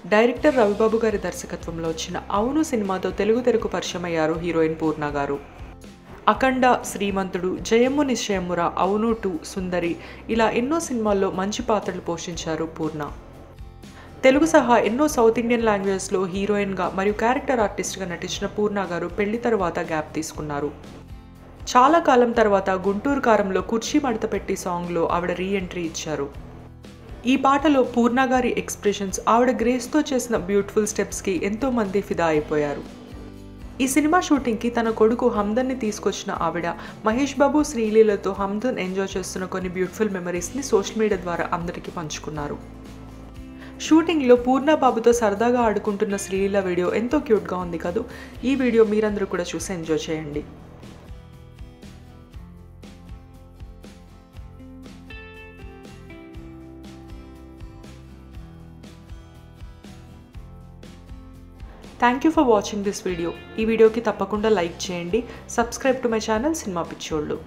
Director Ravibabu గారి దర్శకత్వంలో వచ్చిన అవును సినిమాతో తెలుగు తెరకు పరిచయమయ్యారు హీరోయిన్ పూర్ణ గారు. అఖండ, శ్రీమంతుడు, జయము నిశ్చయమురా, అవును 2, సుందరి ఇలా ఎన్నో సినిమాల్లో మంచి పాత్రలు పోషించారు పూర్ణ. తెలుగు సహా ఎన్నో సౌత్ ఇండియన్ లాంగ్వేజెస్లో హీరోయిన్గా మరియు క్యారెక్టర్ ఆర్టిస్ట్గా నటించిన పూర్ణ గారు పెళ్లి తర్వాత గ్యాప్ తీసుకున్నారు. చాలా కాలం తర్వాత గుంటూరు కారంలో కుర్చీ మడత పెట్టి సాంగ్లో ఆవిడ రీఎంట్రీ ఇచ్చారు. ఈ పాటలో పూర్ణ గారి ఎక్స్ప్రెషన్స్, ఆవిడ గ్రేస్తో చేసిన బ్యూటిఫుల్ స్టెప్స్కి ఎంతోమంది ఫిదా అయిపోయారు. ఈ సినిమా షూటింగ్కి తన కొడుకు హమ్దన్ని తీసుకొచ్చిన ఆవిడ మహేష్ బాబు, శ్రీలీలతో హమ్దన్ ఎంజాయ్ చేస్తున్న కొన్ని బ్యూటిఫుల్ మెమరీస్ని సోషల్ మీడియా ద్వారా అందరికీ పంచుకున్నారు. షూటింగ్లో పూర్ణ బాబుతో సరదాగా ఆడుకుంటున్న శ్రీలీల వీడియో ఎంతో క్యూట్గా ఉంది కదూ. ఈ వీడియో మీరందరూ కూడా చూసి ఎంజాయ్ చేయండి. Thank you for watching this video. ఈ వీడియోకి తప్పకుండా లైక్ చేయండి. Subscribe to my channel cinema పిచ్చోళ్ళు.